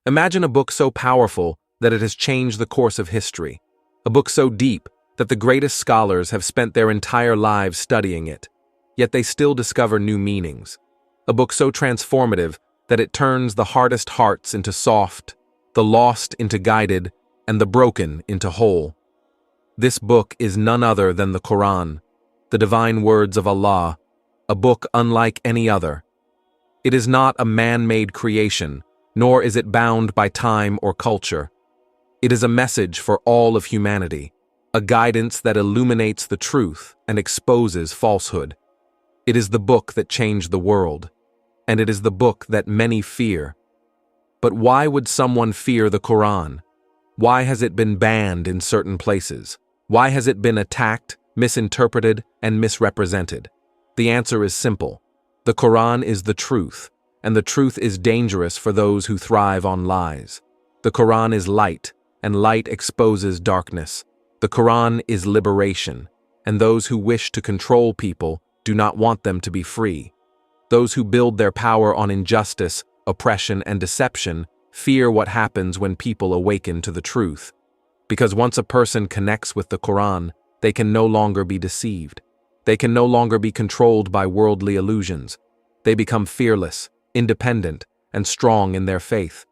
Imagine a book so powerful that it has changed the course of history, a book so deep that the greatest scholars have spent their entire lives studying it, yet they still discover new meanings, a book so transformative that it turns the hardest hearts into soft, the lost into guided, and the broken into whole. This book is none other than the Quran, the divine words of Allah, a book unlike any other. It is not a man-made creation, nor is it bound by time or culture. It is a message for all of humanity, a guidance that illuminates the truth and exposes falsehood. It is the book that changed the world, and it is the book that many fear. But why would someone fear the Quran? Why has it been banned in certain places? Why has it been attacked, misinterpreted, and misrepresented? The answer is simple. The Quran is the truth, and the truth is dangerous for those who thrive on lies. The Quran is light, and light exposes darkness. The Quran is liberation, and those who wish to control people do not want them to be free. Those who build their power on injustice, oppression, and deception fear what happens when people awaken to the truth. Because once a person connects with the Quran, they can no longer be deceived. They can no longer be controlled by worldly illusions. They become fearless, independent, and strong in their faith.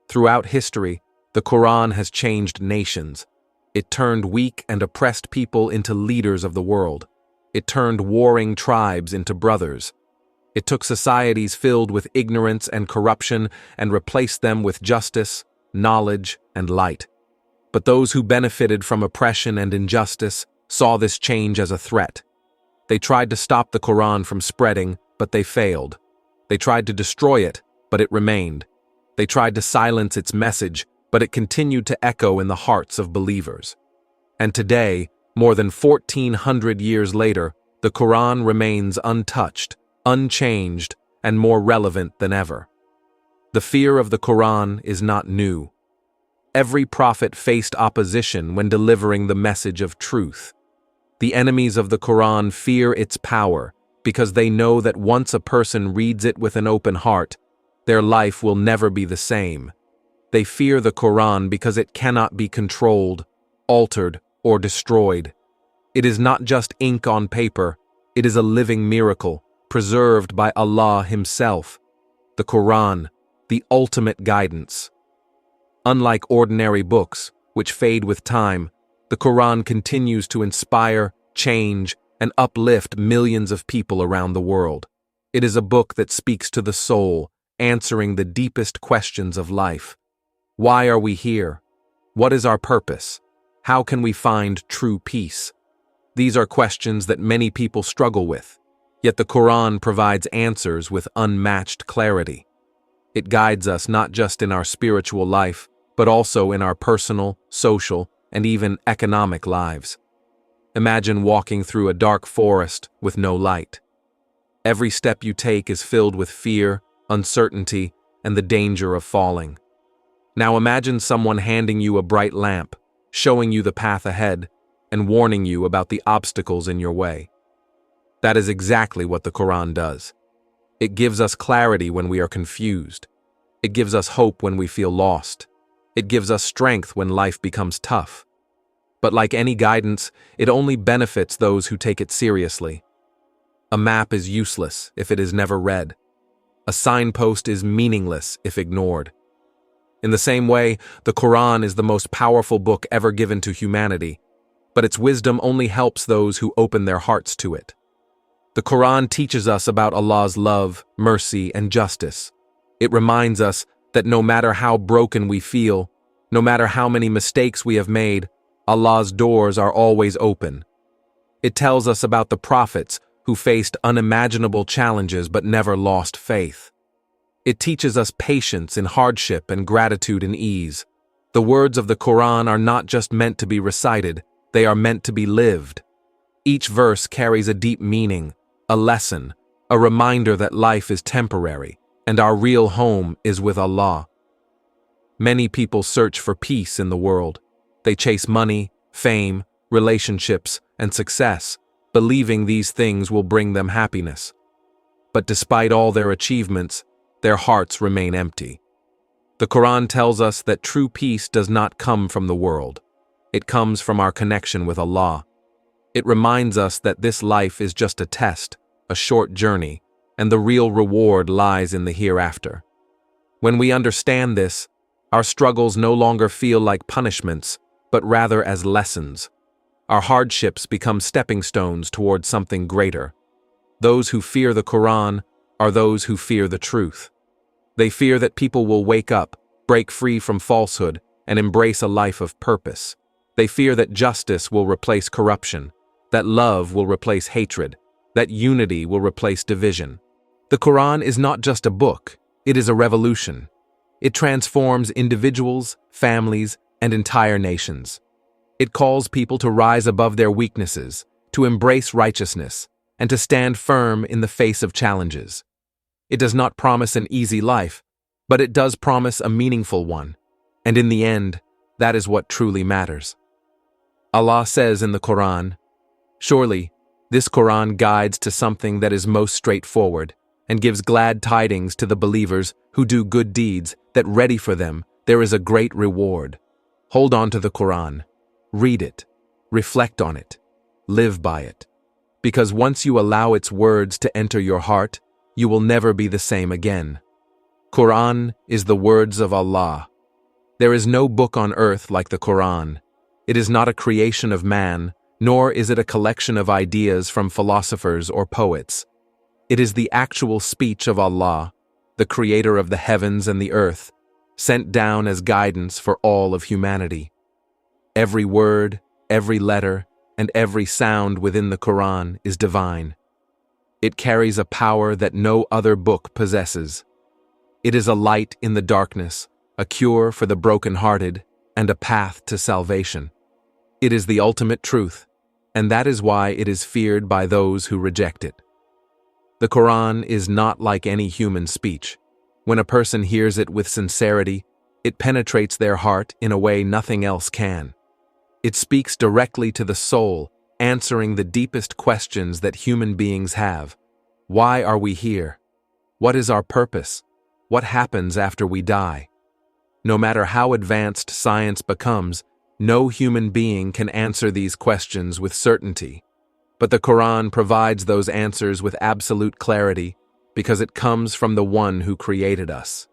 Throughout history, the Quran has changed nations. It turned weak and oppressed people into leaders of the world. It turned warring tribes into brothers. It took societies filled with ignorance and corruption and replaced them with justice, knowledge, and light. But those who benefited from oppression and injustice saw this change as a threat. They tried to stop the Quran from spreading, but they failed. They tried to destroy it, but it remained. They tried to silence its message, but it continued to echo in the hearts of believers. And today, more than 1,400 years later, the Quran remains untouched, unchanged, and more relevant than ever. The fear of the Quran is not new. Every prophet faced opposition when delivering the message of truth. The enemies of the Quran fear its power because they know that once a person reads it with an open heart, their life will never be the same. They fear the Quran because it cannot be controlled, altered, or destroyed. It is not just ink on paper, it is a living miracle, preserved by Allah Himself. The Quran, the ultimate guidance. Unlike ordinary books, which fade with time, the Quran continues to inspire, change, and uplift millions of people around the world. It is a book that speaks to the soul, answering the deepest questions of life. Why are we here? What is our purpose? How can we find true peace? These are questions that many people struggle with, yet the Quran provides answers with unmatched clarity. It guides us not just in our spiritual life, but also in our personal, social, and even economic lives. Imagine walking through a dark forest with no light. Every step you take is filled with fear, uncertainty, and the danger of falling. Now imagine someone handing you a bright lamp, showing you the path ahead, and warning you about the obstacles in your way. That is exactly what the Quran does. It gives us clarity when we are confused. It gives us hope when we feel lost. It gives us strength when life becomes tough. But like any guidance, it only benefits those who take it seriously. A map is useless if it is never read. A signpost is meaningless if ignored. In the same way, the Quran is the most powerful book ever given to humanity, but its wisdom only helps those who open their hearts to it. The Quran teaches us about Allah's love, mercy, and justice. It reminds us that no matter how broken we feel, no matter how many mistakes we have made, Allah's doors are always open. It tells us about the prophets who faced unimaginable challenges but never lost faith. It teaches us patience in hardship and gratitude in ease. The words of the Quran are not just meant to be recited, they are meant to be lived. Each verse carries a deep meaning, a lesson, a reminder that life is temporary, and our real home is with Allah. Many people search for peace in the world. They chase money, fame, relationships, and success, believing these things will bring them happiness. But despite all their achievements, their hearts remain empty. The The Quran tells us that true peace does not come from the world. It comes from our connection with Allah. It reminds us that this life is just a test, a short journey, and the real reward lies in the hereafter. When we understand this, our struggles no longer feel like punishments, but rather as lessons. Our hardships become stepping stones towards something greater. Those who fear the Quran are those who fear the truth. They fear that people will wake up, break free from falsehood, and embrace a life of purpose. They fear that justice will replace corruption, that love will replace hatred, that unity will replace division. The Quran is not just a book, it is a revolution. It transforms individuals, families, and entire nations. It calls people to rise above their weaknesses, to embrace righteousness, and to stand firm in the face of challenges. It does not promise an easy life, but it does promise a meaningful one. And in the end, that is what truly matters. Allah says in the Quran, "Surely, this Quran guides to something that is most straightforward, and gives glad tidings to the believers who do good deeds, that ready for them there is a great reward." Hold on to the Quran. Read it. Reflect on it. Live by it. Because once you allow its words to enter your heart, you will never be the same again. Quran is the words of Allah. There is no book on earth like the Quran. It is not a creation of man, nor is it a collection of ideas from philosophers or poets. It is the actual speech of Allah, the creator of the heavens and the earth, sent down as guidance for all of humanity. Every word, every letter, and every sound within the Quran is divine. It carries a power that no other book possesses. It is a light in the darkness, a cure for the broken-hearted, and a path to salvation. It is the ultimate truth, and that is why it is feared by those who reject it. The Quran is not like any human speech. When a person hears it with sincerity, it penetrates their heart in a way nothing else can. It speaks directly to the soul, answering the deepest questions that human beings have. Why are we here? What is our purpose? What happens after we die? No matter how advanced science becomes, no human being can answer these questions with certainty. But the Quran provides those answers with absolute clarity because it comes from the one who created us.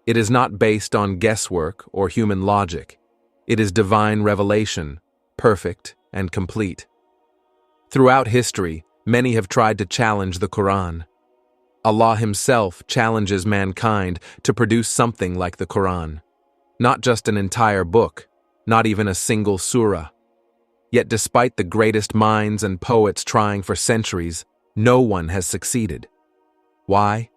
It is not based on guesswork or human logic. It is divine revelation, perfect and complete. Throughout history, many have tried to challenge the Quran. Allah Himself challenges mankind to produce something like the Quran. Not just an entire book, not even a single surah. Yet despite the greatest minds and poets trying for centuries, no one has succeeded. Why?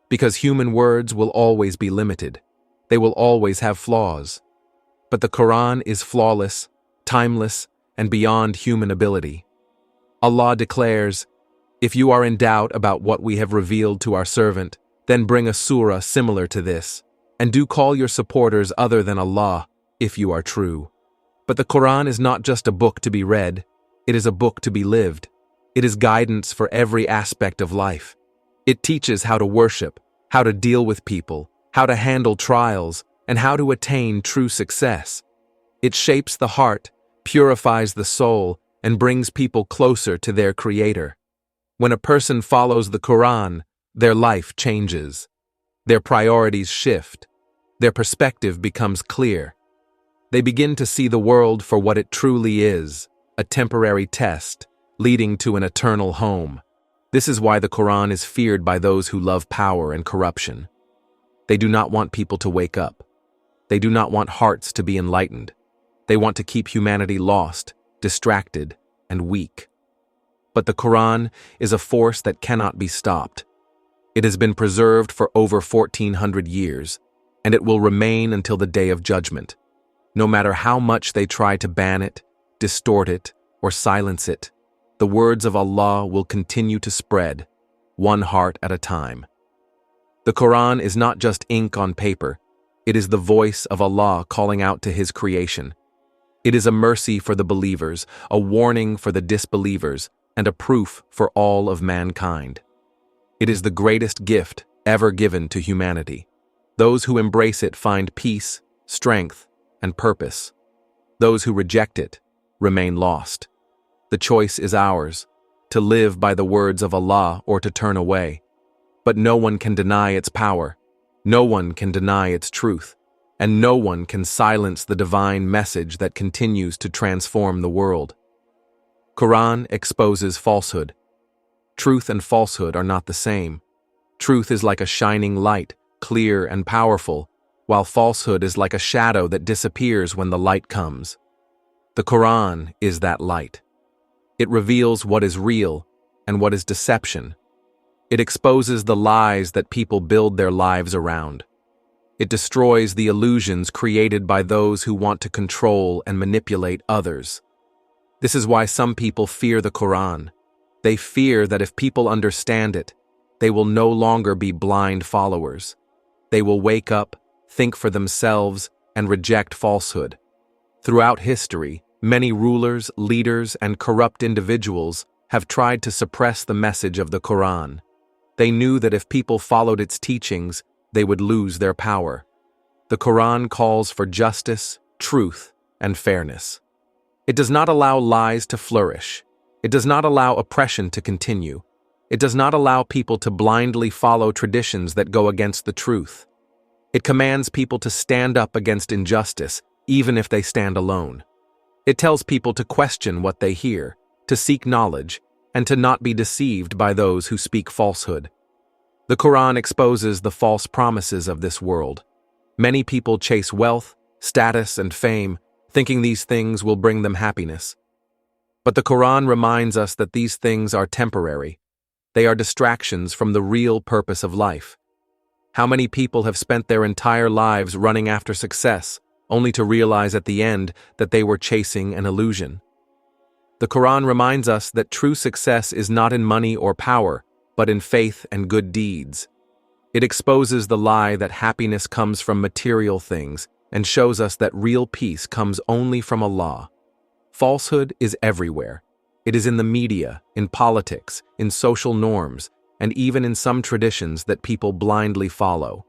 Because human words will always be limited. They will always have flaws. But the Quran is flawless, timeless, and beyond human ability. Allah declares, "If you are in doubt about what we have revealed to our servant, then bring a surah similar to this, and do call your supporters other than Allah, if you are true." But the Quran is not just a book to be read, it is a book to be lived. It is guidance for every aspect of life. It teaches how to worship, how to deal with people, how to handle trials, and how to attain true success. It shapes the heart, purifies the soul, and brings people closer to their Creator. When a person follows the Quran, their life changes. Their priorities shift. Their perspective becomes clear. They begin to see the world for what it truly is, a temporary test, leading to an eternal home. This is why the Quran is feared by those who love power and corruption. They do not want people to wake up. They do not want hearts to be enlightened. They want to keep humanity lost, distracted, and weak. But the Quran is a force that cannot be stopped. It has been preserved for over 1400 years, and it will remain until the day of judgment. No matter how much they try to ban it, distort it, or silence it, the words of Allah will continue to spread, one heart at a time. The Quran is not just ink on paper, it is the voice of Allah calling out to His creation. It is a mercy for the believers, a warning for the disbelievers, and a proof for all of mankind. It is the greatest gift ever given to humanity. Those who embrace it find peace, strength, and purpose. Those who reject it remain lost. The choice is ours, to live by the words of Allah or to turn away. But no one can deny its power, no one can deny its truth, and no one can silence the divine message that continues to transform the world. Quran exposes falsehood. Truth and falsehood are not the same. Truth is like a shining light, clear and powerful, while falsehood is like a shadow that disappears when the light comes. The Quran is that light. It reveals what is real and what is deception. It exposes the lies that people build their lives around. It destroys the illusions created by those who want to control and manipulate others. This is why some people fear the Quran. They fear that if people understand it, they will no longer be blind followers. They will wake up, think for themselves, and reject falsehood. Throughout history, many rulers, leaders, and corrupt individuals have tried to suppress the message of the Quran. They knew that if people followed its teachings, they would lose their power. The Quran calls for justice, truth, and fairness. It does not allow lies to flourish. It does not allow oppression to continue. It does not allow people to blindly follow traditions that go against the truth. It commands people to stand up against injustice, even if they stand alone. It tells people to question what they hear, to seek knowledge, and to not be deceived by those who speak falsehood. The Quran exposes the false promises of this world. Many people chase wealth, status, and fame, thinking these things will bring them happiness. But the Quran reminds us that these things are temporary. They are distractions from the real purpose of life. How many people have spent their entire lives running after success, only to realize at the end that they were chasing an illusion? The Quran reminds us that true success is not in money or power, but in faith and good deeds. It exposes the lie that happiness comes from material things and shows us that real peace comes only from Allah. Falsehood is everywhere. It is in the media, in politics, in social norms, and even in some traditions that people blindly follow.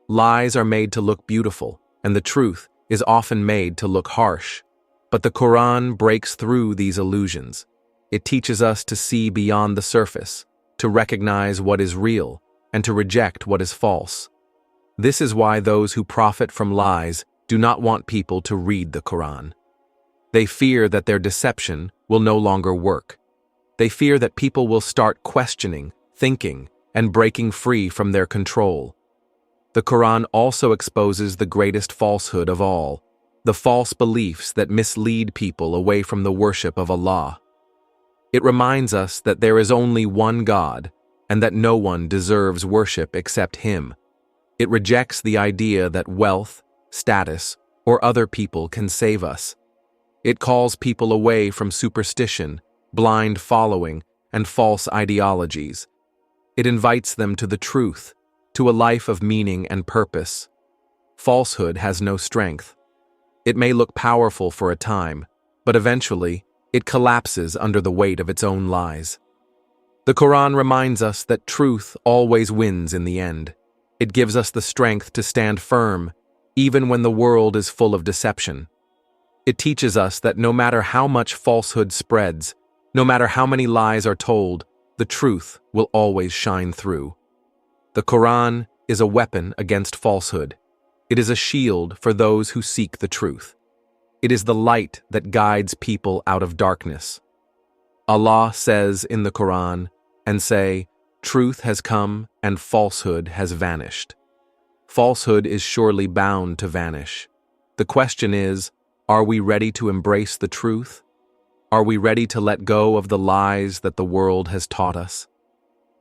Lies are made to look beautiful, and the truth is often made to look harsh. But the Quran breaks through these illusions. It teaches us to see beyond the surface, to recognize what is real, and to reject what is false. This is why those who profit from lies do not want people to read the Quran. They fear that their deception will no longer work. They fear that people will start questioning, thinking, and breaking free from their control. The Quran also exposes the greatest falsehood of all, the false beliefs that mislead people away from the worship of Allah. It reminds us that there is only one God, and that no one deserves worship except Him. It rejects the idea that wealth, status, or other people can save us. It calls people away from superstition, blind following, and false ideologies. It invites them to the truth, to a life of meaning and purpose. Falsehood has no strength. It may look powerful for a time, but eventually, it collapses under the weight of its own lies. The Quran reminds us that truth always wins in the end. It gives us the strength to stand firm, even when the world is full of deception. It teaches us that no matter how much falsehood spreads, no matter how many lies are told, the truth will always shine through. The Quran is a weapon against falsehood. It is a shield for those who seek the truth. It is the light that guides people out of darkness. Allah says in the Quran, and say, "Truth has come and falsehood has vanished." Falsehood is surely bound to vanish. The question is, are we ready to embrace the truth? Are we ready to let go of the lies that the world has taught us?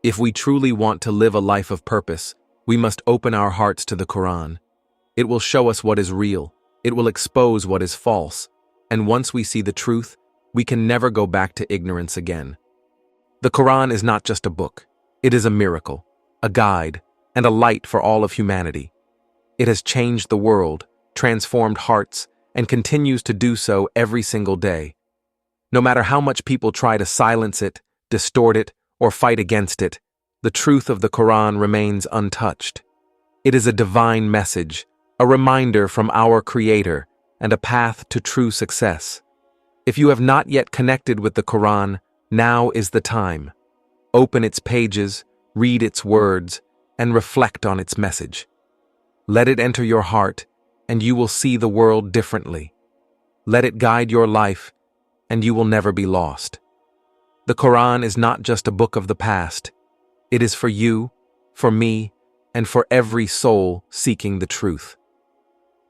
If we truly want to live a life of purpose, we must open our hearts to the Quran. It will show us what is real. It will expose what is false. And once we see the truth, we can never go back to ignorance again. The Quran is not just a book. It is a miracle, a guide, and a light for all of humanity. It has changed the world, transformed hearts, and continues to do so every single day. No matter how much people try to silence it, distort it, or fight against it, the truth of the Quran remains untouched. It is a divine message, a reminder from our Creator, and a path to true success. If you have not yet connected with the Quran, now is the time. Open its pages, read its words, and reflect on its message. Let it enter your heart, and you will see the world differently. Let it guide your life, and you will never be lost. The Quran is not just a book of the past. It is for you, for me, and for every soul seeking the truth.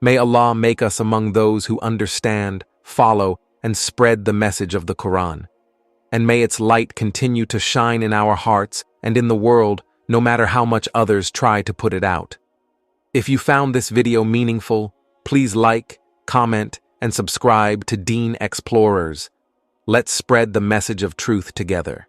May Allah make us among those who understand, follow, and spread the message of the Quran. And may its light continue to shine in our hearts and in the world, no matter how much others try to put it out. If you found this video meaningful, please like, comment, and subscribe to Deen Explorers. Let's spread the message of truth together.